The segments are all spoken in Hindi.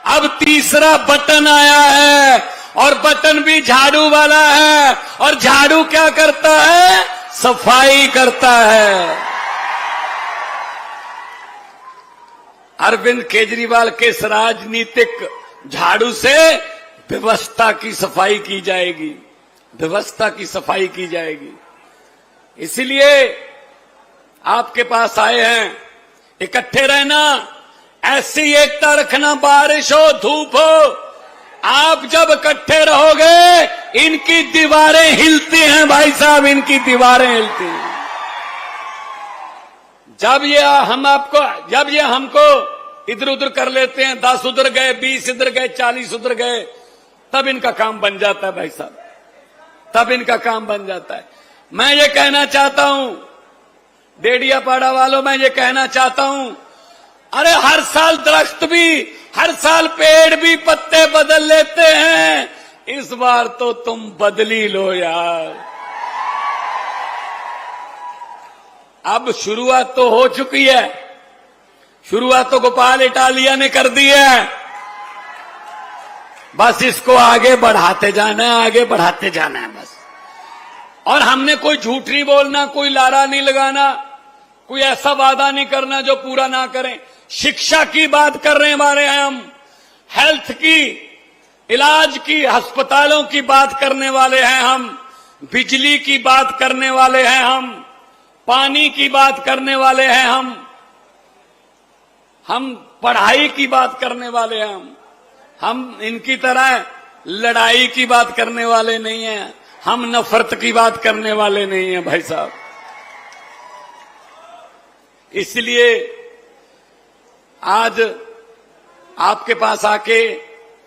अब तीसरा बटन आया है और बटन भी झाड़ू वाला है। और झाड़ू क्या करता है? सफाई करता है। अरविंद केजरीवाल के इस राजनीतिक झाड़ू से व्यवस्था की सफाई की जाएगी, व्यवस्था की सफाई की जाएगी। इसलिए आपके पास आए हैं। इकट्ठे रहना, ऐसी एकता रखना, बारिश हो धूप हो, आप जब इकट्ठे रहोगे इनकी दीवारें हिलती हैं भाई साहब, इनकी दीवारें हिलती हैं। जब ये हमको इधर उधर कर लेते हैं, 10 उधर गए, 20 इधर गए, 40 उधर गए, तब इनका काम बन जाता है भाई साहब, तब इनका काम बन जाता है। मैं ये कहना चाहता हूं, डेडियापाड़ा वालों, मैं ये कहना चाहता हूं, अरे हर साल दरख्त भी, हर साल पेड़ भी पत्ते बदल लेते हैं, इस बार तो तुम बदली लो यार। अब शुरुआत तो हो चुकी है, शुरुआत तो गोपाल इटालिया ने कर दी है, बस इसको आगे बढ़ाते जाना है, आगे बढ़ाते जाना है बस। और हमने कोई झूठ नहीं बोलना, कोई लारा नहीं लगाना, कोई ऐसा वादा नहीं करना जो पूरा ना करें। शिक्षा की बात करने वाले हैं हम, हेल्थ की, इलाज की, अस्पतालों की बात करने वाले हैं हम, बिजली की बात करने वाले हैं हम, पानी की बात करने वाले हैं हम पढ़ाई की बात करने वाले हैं हम इनकी तरह लड़ाई की बात करने वाले नहीं हैं, हम नफरत की बात करने वाले नहीं हैं भाई साहब। इसलिए आज आपके पास आके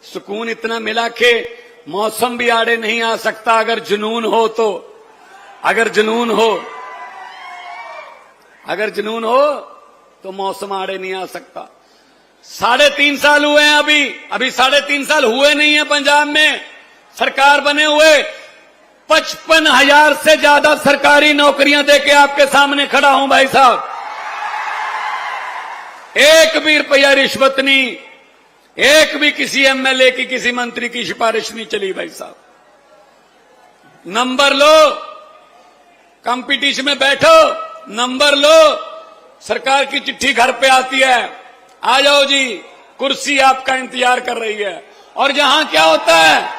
सुकून इतना मिला कि मौसम भी आड़े नहीं आ सकता अगर जुनून हो तो, अगर जुनून हो तो मौसम आड़े नहीं आ सकता। 3.5 साल हुए हैं, अभी 3.5 साल हुए नहीं है पंजाब में सरकार बने हुए। 55,000 से ज्यादा सरकारी नौकरियां देके आपके सामने खड़ा हूं भाई साहब। एक भी रुपया रिश्वत नहीं, एक भी किसी एमएलए की, किसी मंत्री की सिफारिश नहीं चली भाई साहब। नंबर लो, कंपटीशन में बैठो, नंबर लो, सरकार की चिट्ठी घर पे आती है, आ जाओ जी, कुर्सी आपका इंतजार कर रही है। और यहां क्या होता है,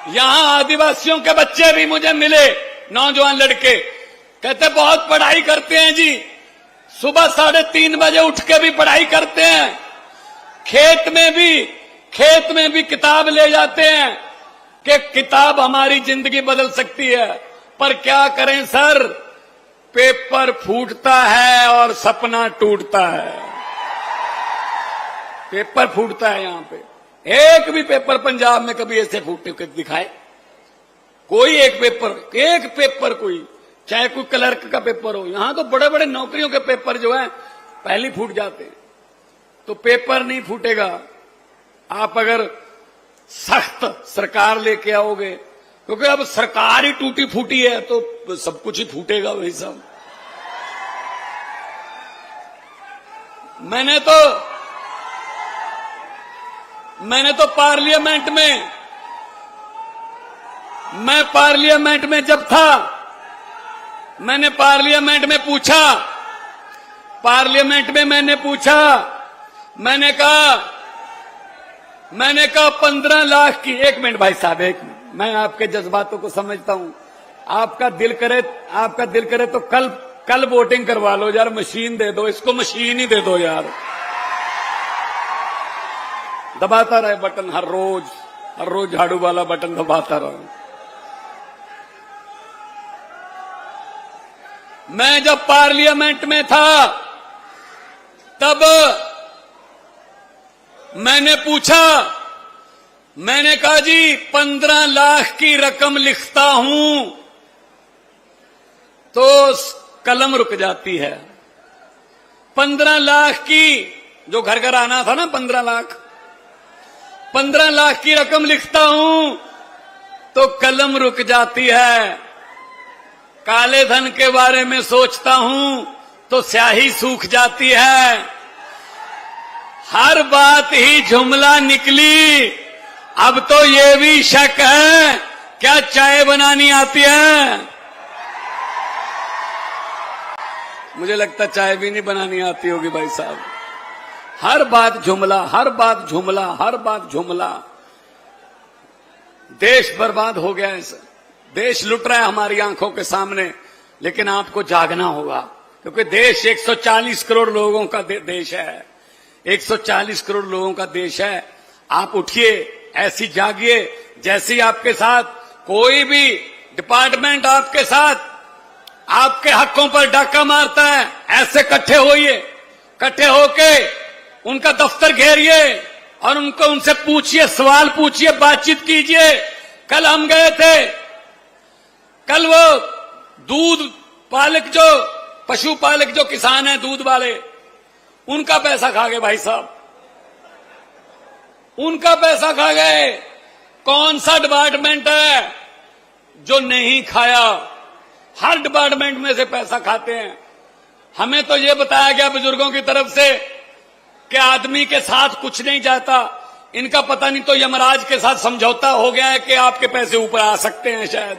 यहां आदिवासियों के बच्चे भी मुझे मिले, नौजवान लड़के, कहते बहुत पढ़ाई करते हैं जी, सुबह 3:30 बजे उठ के भी पढ़ाई करते हैं, खेत में भी किताब ले जाते हैं कि किताब हमारी जिंदगी बदल सकती है। पर क्या करें सर, पेपर फूटता है और सपना टूटता है। पेपर फूटता है यहां पे, एक भी पेपर पंजाब में कभी ऐसे फूटे के दिखाए? कोई एक पेपर कोई, चाहे कोई क्लर्क का पेपर हो, यहां तो बड़े बड़े नौकरियों के पेपर जो हैं पहले फूट जाते हैं। तो पेपर नहीं फूटेगा आप अगर सख्त सरकार लेके आओगे, क्योंकि अब सरकार ही टूटी फूटी है तो सब कुछ ही फूटेगा वही सब। मैंने तो पार्लियामेंट में जब था, मैंने पार्लियामेंट में मैंने कहा 15 लाख की, 1 मिनट भाई साहब, 1 मिनट, मैं आपके जज्बातों को समझता हूं। आपका दिल करे तो कल वोटिंग करवा लो यार, मशीन दे दो इसको, मशीन ही दे दो यार, दबाता रहे बटन हर रोज झाड़ू वाला बटन दबाता रहे। मैं जब पार्लियामेंट में था तब मैंने कहा जी 15 लाख की रकम लिखता हूं तो कलम रुक जाती है। 15 लाख की जो घर आना था ना, 15 लाख की रकम लिखता हूं तो कलम रुक जाती है। काले धन के बारे में सोचता हूं तो स्याही सूख जाती है। हर बात ही जुमला निकली। अब तो ये भी शक है, क्या चाय बनानी आती है? मुझे लगता चाय भी नहीं बनानी आती होगी भाई साहब। हर बात जुमला, हर बात जुमला, हर बात जुमला। देश बर्बाद हो गया है सर, देश लुट रहा है हमारी आंखों के सामने। लेकिन आपको जागना होगा, क्योंकि देश 140 करोड़ लोगों का देश है, 140 करोड़ लोगों का देश है। आप उठिए, ऐसी जागिए जैसी आपके साथ कोई भी डिपार्टमेंट आपके साथ आपके हकों पर डाका मारता है। ऐसे इकट्ठे होइए, इकट्ठे होके उनका दफ्तर घेरिए और उनसे पूछिए, सवाल पूछिए, बातचीत कीजिए। कल हम गए थे, कल वो दूध पालक जो पशुपालक जो किसान हैं, दूध वाले, उनका पैसा खा गए भाई साहब, उनका पैसा खा गए। कौन सा डिपार्टमेंट है जो नहीं खाया? हर डिपार्टमेंट में से पैसा खाते हैं। हमें तो ये बताया गया बुजुर्गों की तरफ से कि आदमी के साथ कुछ नहीं जाता। इनका पता नहीं तो यमराज के साथ समझौता हो गया है कि आपके पैसे ऊपर आ सकते हैं शायद।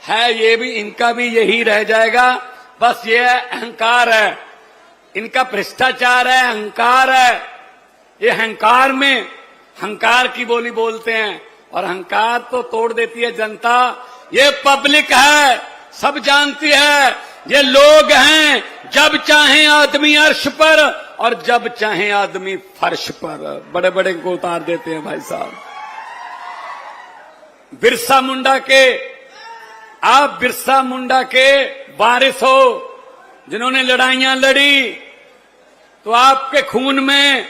है ये भी, इनका भी यही रह जाएगा। बस ये अहंकार है, इनका भ्रष्टाचार है, अहंकार है। ये अहंकार में अहंकार की बोली बोलते हैं, और अहंकार तो तोड़ देती है जनता। ये पब्लिक है, सब जानती है। ये लोग हैं, जब चाहे आदमी अर्श पर और जब चाहे आदमी फर्श पर, बड़े बड़े को उतार देते हैं भाई साहब। बिरसा मुंडा के, आप बिरसा मुंडा के वारिस हो, जिन्होंने लड़ाइयां लड़ी। तो आपके खून में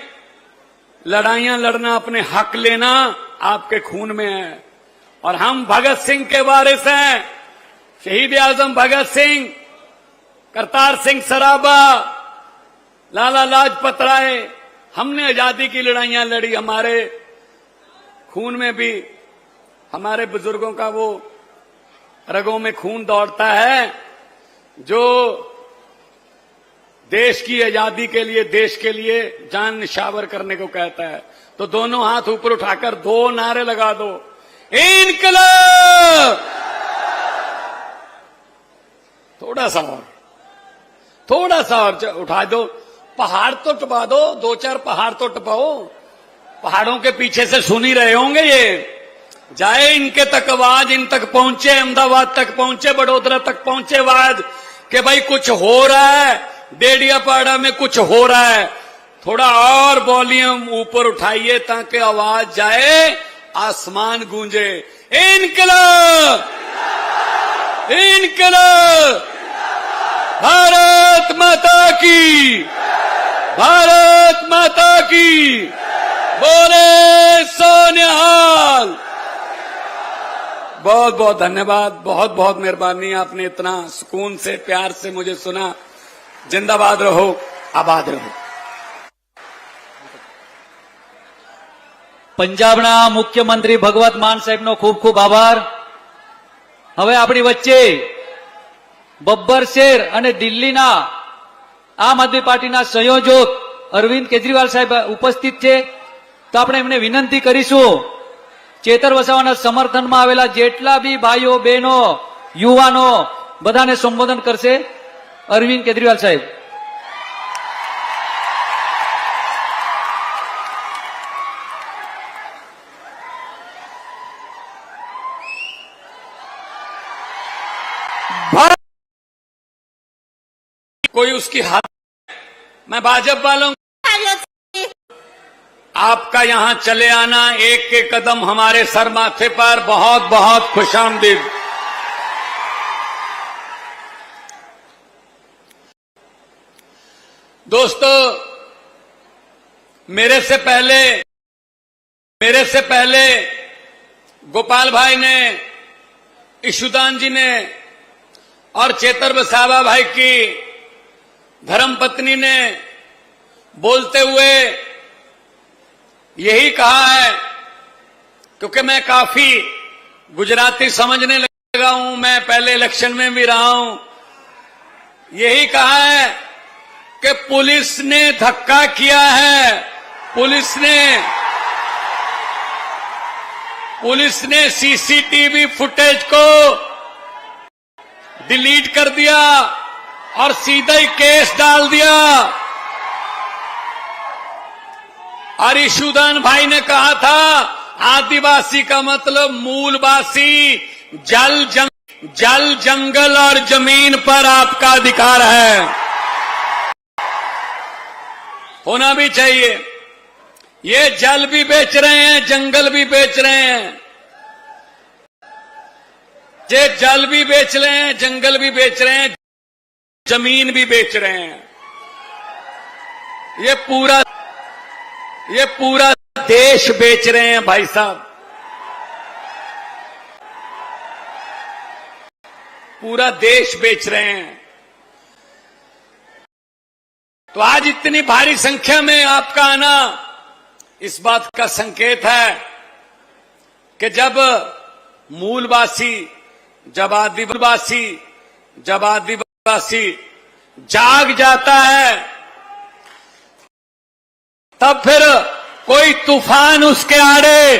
लड़ाइयां लड़ना, अपने हक लेना आपके खून में है। और हम भगत सिंह के वारिस हैं, शहीद आजम भगत सिंह, करतार सिंह सराबा, लाला लाजपत राय। हमने आजादी की लड़ाइयां लड़ी, हमारे खून में भी हमारे बुजुर्गों का वो रगों में खून दौड़ता है, जो देश की आजादी के लिए, देश के लिए जान निछावर करने को कहता है। तो दोनों हाथ ऊपर उठाकर दो नारे लगा दो, इनकलाब। थोड़ा सा और उठा दो, पहाड़ तो टपा दो, 2-4 पहाड़ तो टपाओ। पहाड़ों के पीछे से सुन ही रहे होंगे ये। जाए इनके तक आवाज, इन तक पहुंचे, अहमदाबाद तक पहुंचे, बड़ोदरा तक पहुंचे आवाज कि भाई कुछ हो रहा है, डेडियापाड़ा में कुछ हो रहा है। थोड़ा और वॉल्यूम ऊपर उठाइए ताकि आवाज जाए, आसमान गूंजे, इनकलाब, इनकलाब, भारत माता की, भारत माता की, बोले सोनिहाल। बहुत बहुत धन्यवाद, बहुत बहुत मेहरबानी, आपने इतना सुकून से, प्यार से मुझे सुना। जिंदाबाद रहो, आबाद रहो। પંજાબના મુખ્યમંત્રી ભગવત માન સાહેબનો ખૂબ ખૂબ આભાર. હવે આપણી વચ્ચે બબ્બર શેર અને દિલ્હીના આમ આદમી પાર્ટીના સંયોજક અરવિંદ કેજરીવાલ સાહેબ ઉપસ્થિત છે. તો આપણે એમને વિનંતી કરીશું, ચેતર વસાવાના સમર્થનમાં આવેલા જેટલા બી ભાઈઓ બહેનો યુવાનો બધાને સંબોધન કરશે અરવિંદ કેજરીવાલ સાહેબ. कोई उसकी हाथ, मैं भाजपा वालों, आपका यहां चले आना, एक एक कदम हमारे सर माथे पर बहुत बहुत खुशामदीद। दोस्तों, मेरे से पहले गोपाल भाई ने, ईशुदान जी ने और चेतर वसावा भाई की धर्मपत्नी ने बोलते हुए यही कहा है, क्योंकि मैं काफी गुजराती समझने लगा हूं, मैं पहले इलेक्शन में भी रहा हूं। यही कहा है कि पुलिस ने धक्का किया है, पुलिस ने सीसीटीवी फुटेज को डिलीट कर दिया और सीधा ही केस डाल दिया। और ईशुदान भाई ने कहा था आदिवासी का मतलब मूलवासी, जल जंगल और जमीन पर आपका अधिकार है, होना भी चाहिए। ये जल भी बेच रहे हैं, जंगल भी बेच रहे हैं, ये जल भी बेच रहे हैं, जंगल भी बेच रहे हैं, जमीन भी बेच रहे हैं। ये पूरा देश बेच रहे हैं भाई साहब, पूरा देश बेच रहे हैं। तो आज इतनी भारी संख्या में आपका आना इस बात का संकेत है कि जब मूलवासी, जब आदिवासी जाग जाता है, तब फिर कोई तूफान उसके आड़े,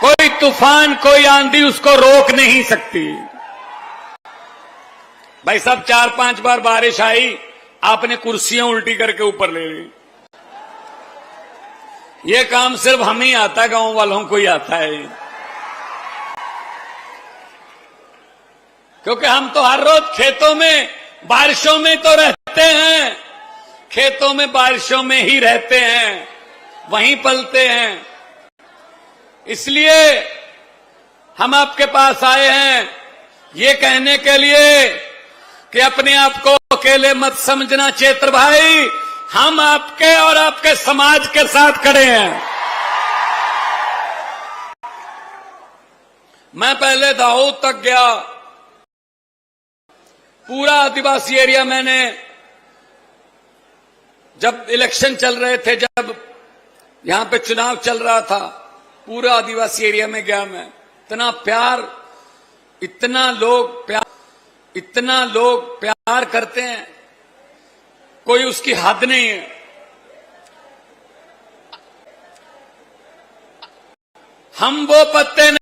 कोई तूफान, कोई आंधी उसको रोक नहीं सकती। भाई साहब 4-5 बार बारिश आई, आपने कुर्सियां उल्टी करके ऊपर ले ली। ये काम सिर्फ हम ही आता है, गांव वालों को ही आता है, क्योंकि हम तो हर रोज खेतों में बारिशों में तो रहते हैं, खेतों में बारिशों में ही रहते हैं, वहीं पलते हैं। इसलिए हम आपके पास आए हैं ये कहने के लिए कि अपने आप को अकेले मत समझना चेत्र भाई, हम आपके और आपके समाज के साथ खड़े हैं। मैं पहले दाऊद तक गया, पूरा आदिवासी एरिया मैंने, जब इलेक्शन चल रहे थे, जब यहां पे चुनाव चल रहा था, पूरा आदिवासी एरिया में गया मैं। इतना प्यार, इतना लोग प्यार करते हैं, कोई उसकी हद नहीं है। हम वो पत्ते